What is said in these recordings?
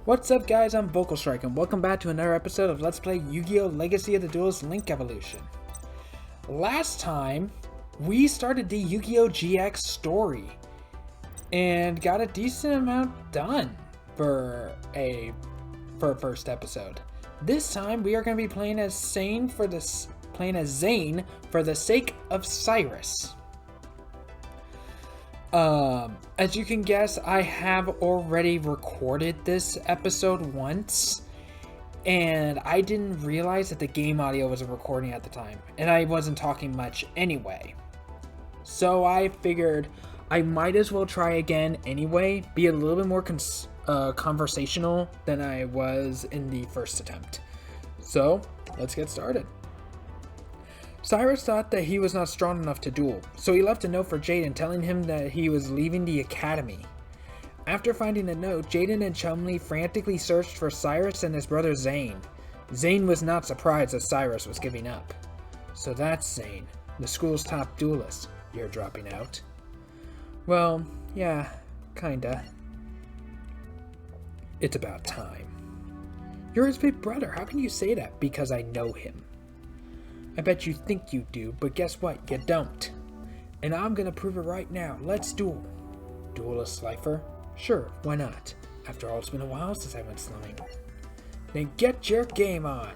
What's up guys, I'm Vocal Strike and welcome back to another episode of Let's Play Yu-Gi-Oh! Legacy of the Duelist Link Evolution. Last time, we started the Yu-Gi-Oh! GX story and got a decent amount done for a first episode. This time, we are going to be playing as Zane for the sake of Syrus. As you can guess, I have already recorded this episode once, and I didn't realize that the game audio wasn't recording at the time, and I wasn't talking much anyway. So I figured I might as well try again anyway, be a little bit more conversational than I was in the first attempt. So, let's get started. Syrus thought that he was not strong enough to duel, so he left a note for Jaden telling him that he was leaving the academy. After finding the note, Jaden and Chumley frantically searched for Syrus and his brother Zane. Zane was not surprised that Syrus was giving up. So that's Zane, the school's top duelist. You're dropping out? Well, yeah, kinda. It's about time. You're his big brother. How can you say that? Because I know him. I bet you think you do, but guess what? You don't. And I'm gonna prove it right now. Let's duel. Duelist Slifer? Sure, why not? After all, it's been a while since I went slumming. Then get your game on.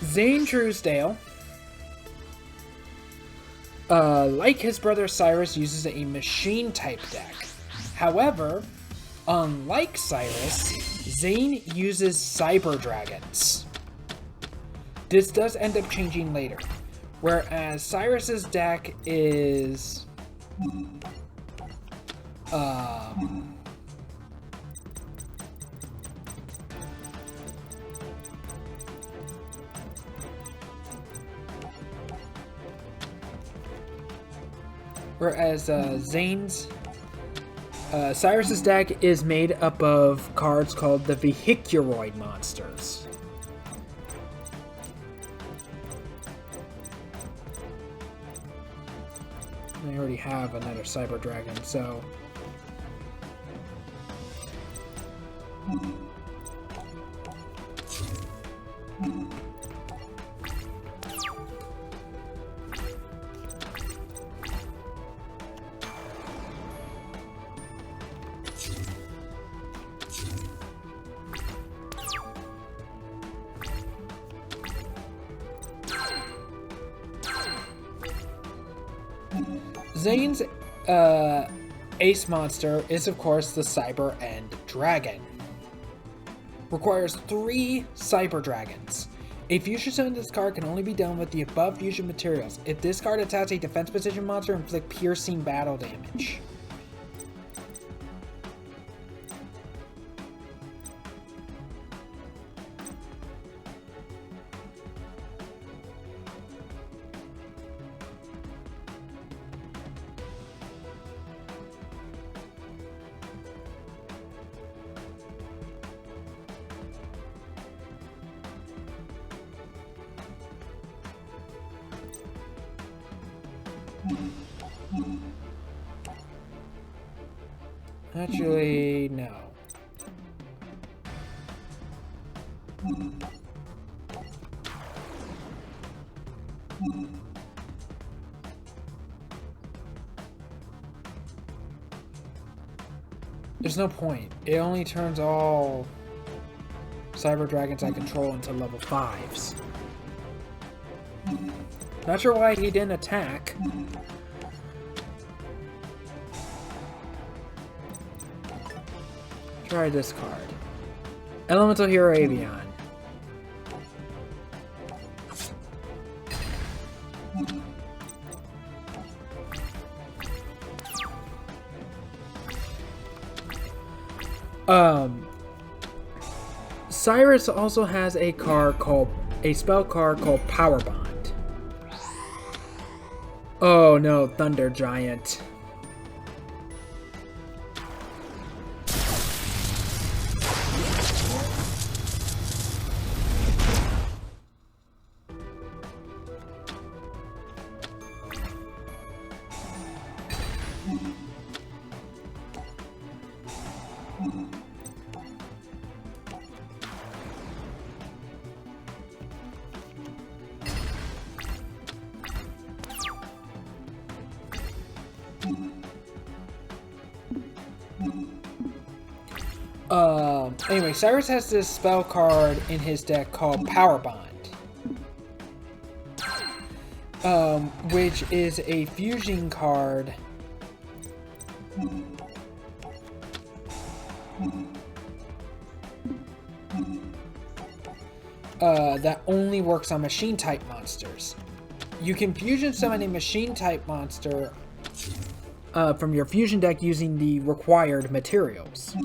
Zane Truesdale, like his brother Syrus, uses a machine-type deck. However, unlike Syrus, Zane uses Cyber Dragons. This does end up changing later, whereas Cyrus's deck is Zane's Cyrus's deck is made up of cards called the Vehiculoid monsters. I already have another Cyber Dragon, so... Zane's ace monster is, of course, the Cyber End Dragon. Requires 3 Cyber Dragons. A fusion summon this card can only be done with the above fusion materials. If this card attacks a defense position monster, inflict piercing battle damage. Actually, no. There's no point. It only turns all Cyber Dragons I control into level 5s. Not sure why he didn't attack. Try this card. Elemental Hero Avion. Syrus also has a spell card called Power Bond. Oh no, Thunder Giant. Anyway, Syrus has this spell card in his deck called Power Bond. Which is a fusion card that only works on machine type monsters. You can fusion summon a machine type monster from your fusion deck using the required materials.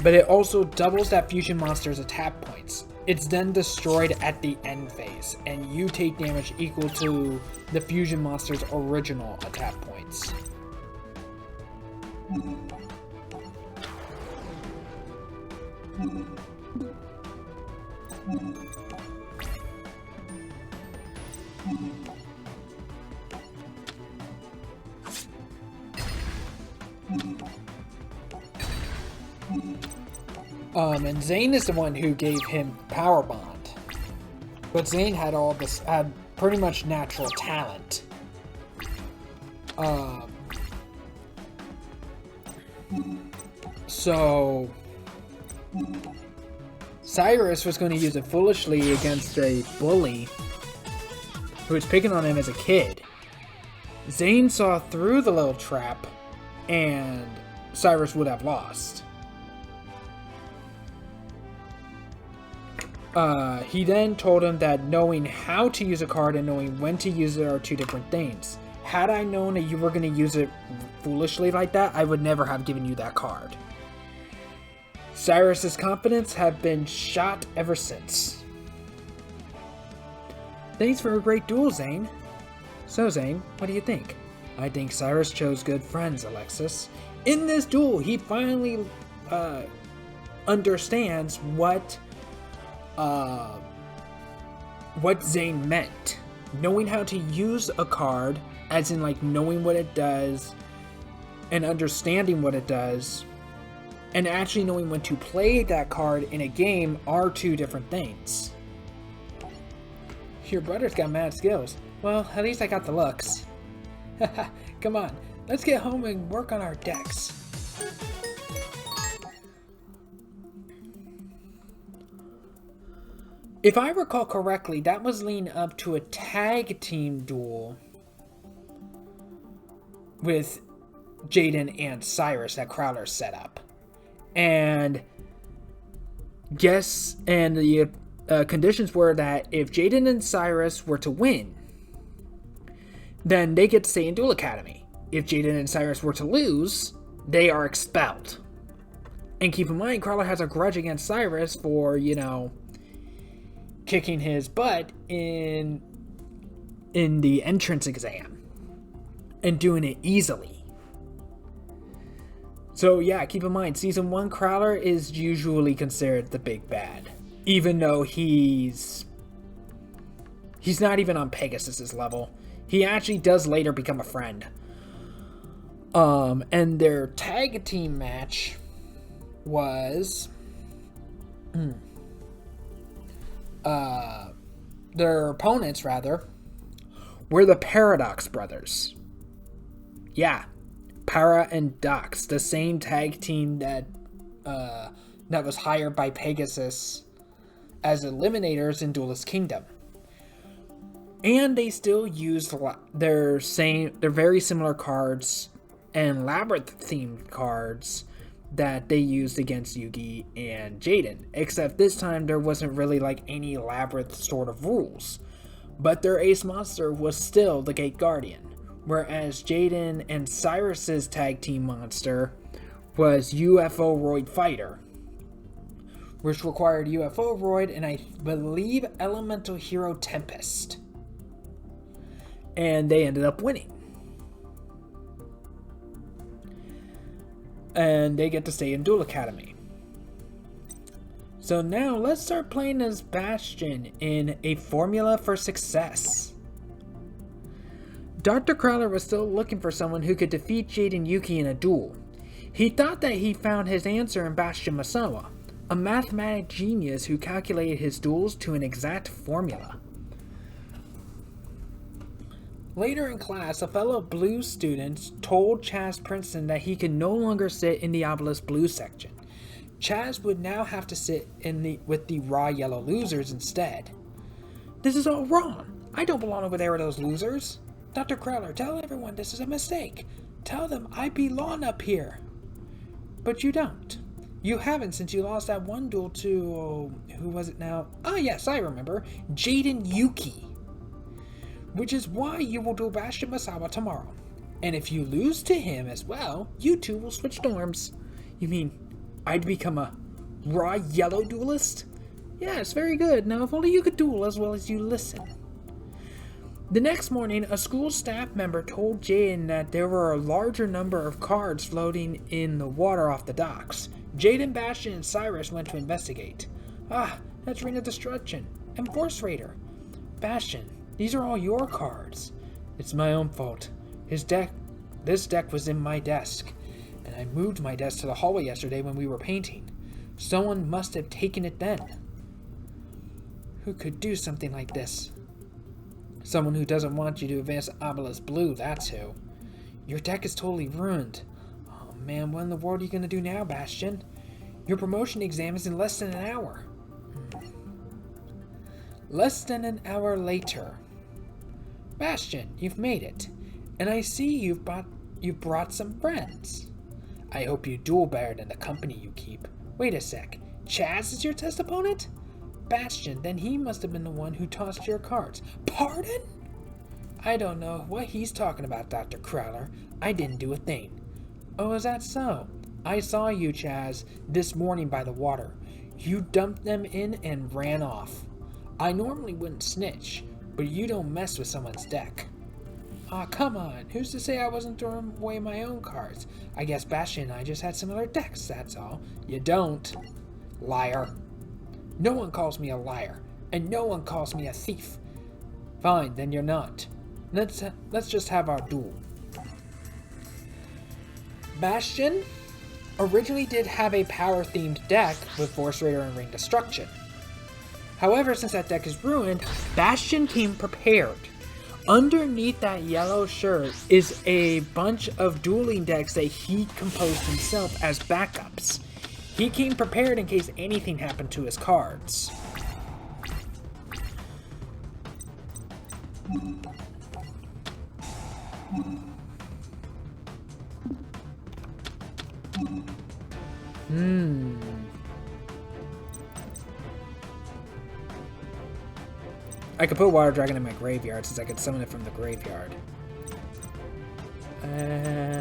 But it also doubles that fusion monster's attack points. It's then destroyed at the end phase, and you take damage equal to the fusion monster's original attack points. And Zane is the one who gave him Power Bond. But Zane had pretty much natural talent. So Syrus was going to use it foolishly against a bully who was picking on him as a kid. Zane saw through the little trap, and Syrus would have lost. He then told him that knowing how to use a card and knowing when to use it are two different things. Had I known that you were going to use it foolishly like that, I would never have given you that card. Syrus's confidence had been shot ever since. Thanks for a great duel, Zane. So, Zane, what do you think? I think Syrus chose good friends, Alexis. In this duel, he finally understands what Zane meant. Knowing how to use a card, as in like knowing what it does and understanding what it does, and actually knowing when to play that card in a game are two different things. Your brother's got mad skills. Well, at least I got the looks. Come on, let's get home and work on our decks. If I recall correctly, that was leading up to a tag team duel with Jaden and Syrus that Crowler set up. And the conditions were that if Jaden and Syrus were to win, then they get to stay in Duel Academy. If Jaden and Syrus were to lose, they are expelled. And keep in mind, Crowler has a grudge against Syrus for, kicking his butt in the entrance exam and doing it easily. So yeah, keep in mind, Season 1 Crowler is usually considered the big bad. Even though he's not even on Pegasus's level. He actually does later become a friend. And their tag team match was... their opponents, rather, were the Paradox Brothers. Yeah. Para and Dox, the same tag team that was hired by Pegasus as eliminators in Duelist Kingdom. And they still used their very similar cards and Labyrinth themed cards that they used against Yugi and Jaden, except this time there wasn't really like any Labyrinth sort of rules. But their ace monster was still the Gate Guardian, Whereas Jaden and Syrus's tag team monster was UFO Roid Fighter, which required UFO Roid and I believe Elemental Hero Tempest. And they ended up winning. And they get to stay in Duel Academy. So now let's start playing as Bastion in a formula for success. Dr. Crowler was still looking for someone who could defeat Jaden Yuki in a duel. He thought that he found his answer in Bastion Masawa, a mathematic genius who calculated his duels to an exact formula. Later in class, a fellow blue student told Chaz Princeton that he could no longer sit in the Obelisk Blue section. Chaz would now have to sit with the raw yellow losers instead. This is all wrong. I don't belong over there with those losers. Dr. Crowler, tell everyone this is a mistake. Tell them I belong up here. But you don't. You haven't since you lost that one duel to... who was it now? Ah, yes, I remember. Jaden Yuki. Which is why you will duel Bastion Masawa tomorrow. And if you lose to him as well, you two will switch dorms. You mean I'd become a raw yellow duelist? Yes, very good. Now if only you could duel as well as you listen. The next morning, a school staff member told Jaden that there were a larger number of cards floating in the water off the docks. Jaden, Bastion, and Syrus went to investigate. Ah, that's Ring of Destruction and Force Raider. Bastion, these are all your cards. It's my own fault. This deck was in my desk, and I moved my desk to the hallway yesterday when we were painting. Someone must have taken it then. Who could do something like this? Someone who doesn't want you to advance Obelisk Blue, that's who. Your deck is totally ruined. Oh man, what in the world are you going to do now, Bastion? Your promotion exam is in less than an hour. Less than an hour later. Bastion, you've made it. And I see you've brought some friends. I hope you duel better than the company you keep. Wait a sec. Chaz is your test opponent? Bastion, then he must have been the one who tossed your cards. Pardon? I don't know what he's talking about, Dr. Crowler. I didn't do a thing. Oh, is that so? I saw you, Chaz, this morning by the water. You dumped them in and ran off. I normally wouldn't snitch, but you don't mess with someone's deck. Aw, come on. Who's to say I wasn't throwing away my own cards? I guess Bastion and I just had similar decks, that's all. You don't. Liar. No one calls me a liar, and no one calls me a thief. Fine, then you're not. Let's just have our duel. Bastion originally did have a power-themed deck with Force Raider and Ring Destruction. However, since that deck is ruined, Bastion came prepared. Underneath that yellow shirt is a bunch of dueling decks that he composed himself as backups. He came prepared in case anything happened to his cards. I could put Water Dragon in my graveyard since I could summon it from the graveyard. And...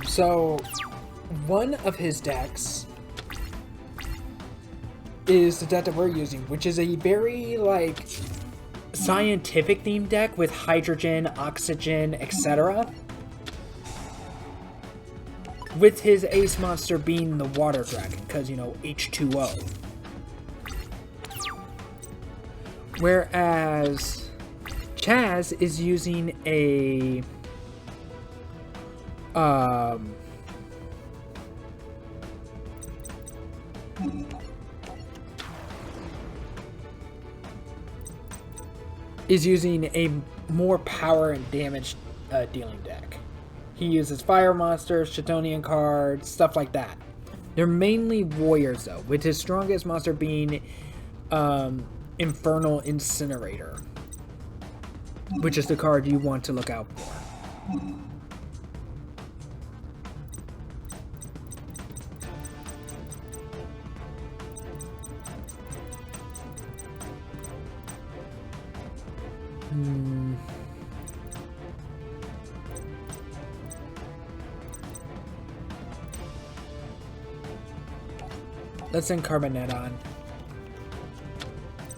So one of his decks is the deck that we're using, which is a very, like, scientific themed deck with hydrogen, oxygen, etc. With his ace monster being the Water Dragon, because, you know, H2O. Whereas Chaz is using a is using a more power and damage dealing deck. He uses fire monsters, Chthonian cards, stuff like that. They're mainly warriors though, with his strongest monster being Infernal Incinerator, which is the card you want to look out for. Let's send Carbonet on.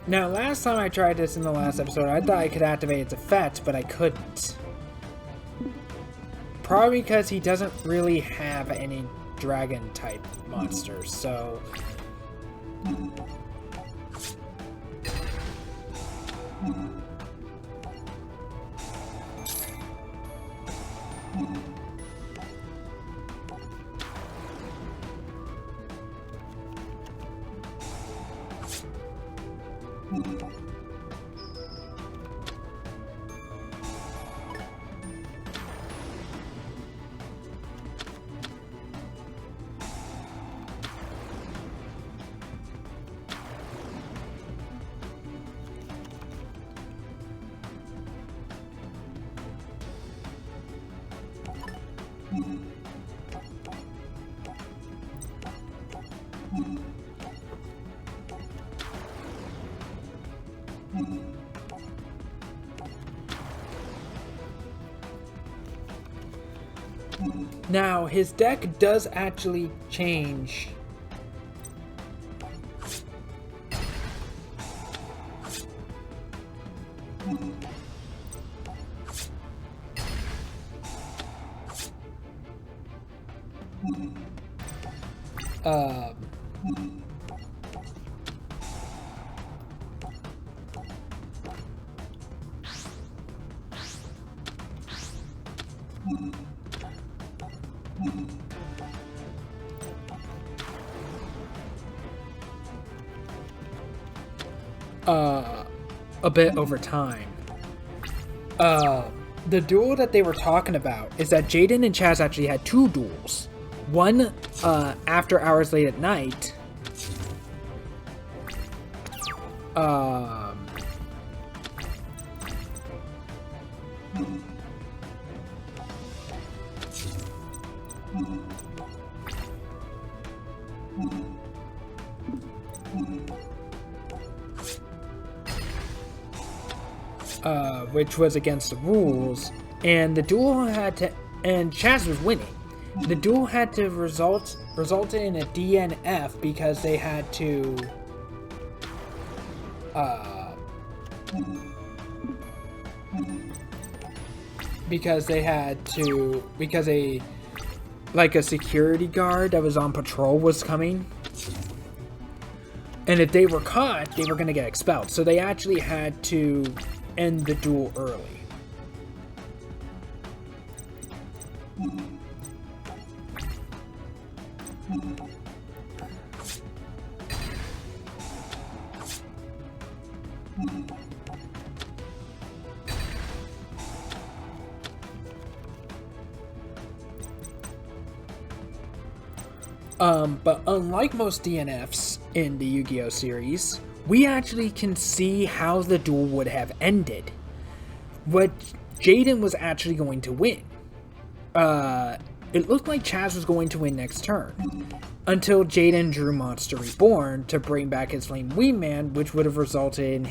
Now, last time I tried this in the last episode, I thought I could activate its effect, but I couldn't. Probably because he doesn't really have any dragon-type monsters, so... Now, his deck does actually change. A bit over time. The duel that they were talking about is that Jaden and Chaz actually had two duels. One after hours late at night. Which was against the rules, and the duel had to, and Chaz was winning. The duel had to result in a DNF because they had to, because a security guard that was on patrol was coming. And if they were caught, they were going to get expelled. So they actually had to end the duel early. But unlike most DNFs in the Yu-Gi-Oh series, we actually can see how the duel would have ended. What Jaden was actually going to win. It looked like Chaz was going to win next turn, until Jaden drew Monster Reborn to bring back his Flame Wingman, which would have resulted in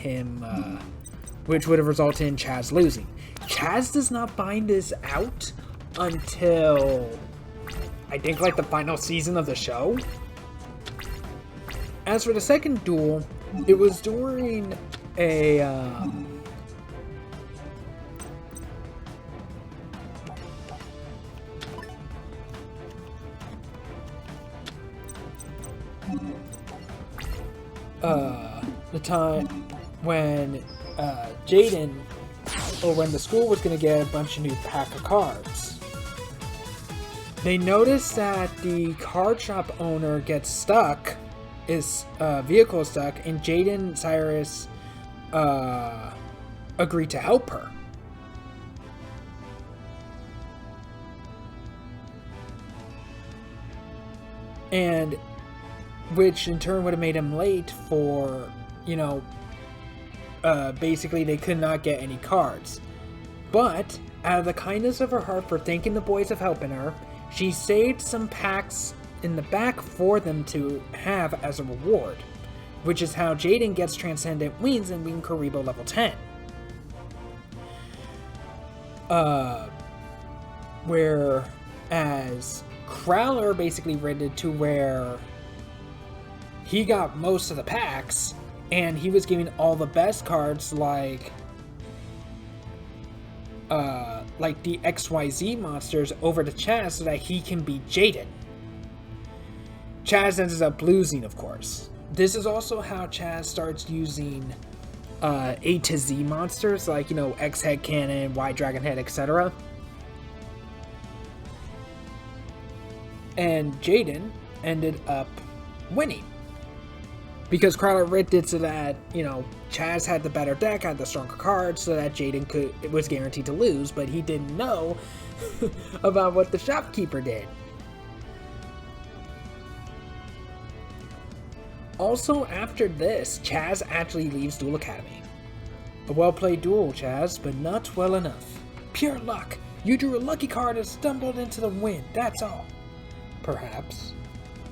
Chaz losing. Chaz does not find this out until, I think, like the final season of the show. As for the second duel, it was during a the time when Jaden, or when the school was going to get a bunch of new pack of cards. they notice that the card shop owner gets stuck, his vehicle is stuck, and Jaden and Syrus agree to help her. And which in turn would have made him late for, basically they could not get any cards. But out of the kindness of her heart for thanking the boys of helping her, she saved some packs in the back for them to have as a reward, which is how Jaden gets Transcendent Wings and Wing Karibo level 10. Whereas Crowler basically rented to where he got most of the packs, and he was giving all the best cards like the XYZ monsters over to Chaz so that he can beat Jaden. Chaz ends up losing, of course. This is also how Chaz starts using A to Z monsters like, X Head Cannon, Y Dragon Head, etc. And Jaden ended up winning. Because Crowler ripped it so that, Chaz had the better deck, had the stronger cards, so that Jaden was guaranteed to lose, but he didn't know about what the shopkeeper did. Also, after this, Chaz actually leaves Duel Academy. A well-played duel, Chaz, but not well enough. Pure luck. You drew a lucky card and stumbled into the wind, that's all. Perhaps.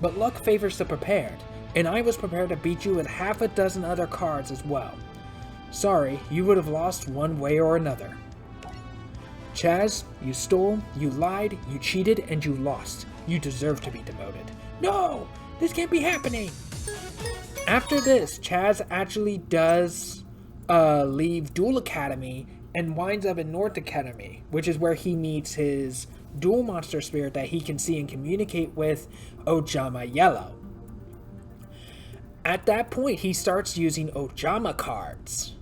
But luck favors the prepared, and I was prepared to beat you with half a dozen other cards as well. Sorry, you would have lost one way or another. Chaz, you stole, you lied, you cheated, and you lost. You deserve to be demoted. No! This can't be happening! After this, Chaz actually does leave Duel Academy and winds up in North Academy, which is where he meets his dual monster spirit that he can see and communicate with, Ojama Yellow. At that point, he starts using Ojama cards,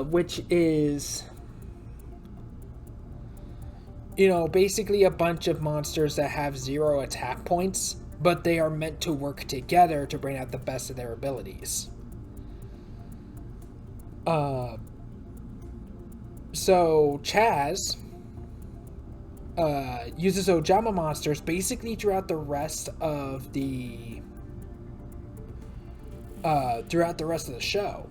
which is, basically a bunch of monsters that have 0 attack points, but they are meant to work together to bring out the best of their abilities. So Chaz uses Ojama monsters basically throughout the rest of the show,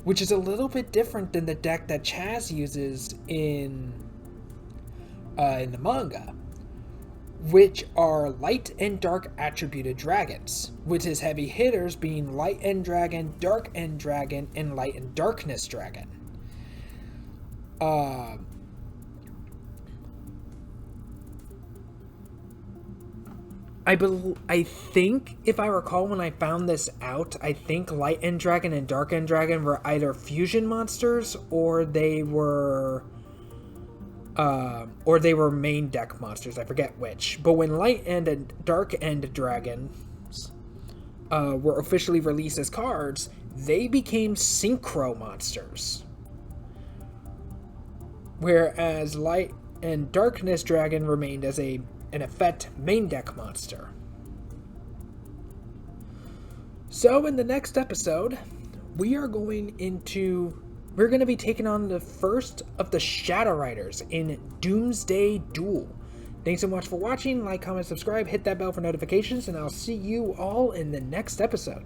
which is a little bit different than the deck that Chaz uses in the manga, which are light and dark attributed dragons, with his heavy hitters being Light End Dragon, Dark End Dragon, and Light and Darkness Dragon. I think, if I recall when I found this out, I think Light End Dragon and Dark End Dragon were either fusion monsters or they were main deck monsters. I forget which. But when Light End and Dark End Dragons were officially released as cards, they became synchro monsters. Whereas Light and Darkness Dragon remained as an effect main deck monster. So in the next episode, we're going to be taking on the first of the Shadow Riders in Doomsday Duel. Thanks so much for watching. Like, comment, subscribe, hit that bell for notifications, and I'll see you all in the next episode.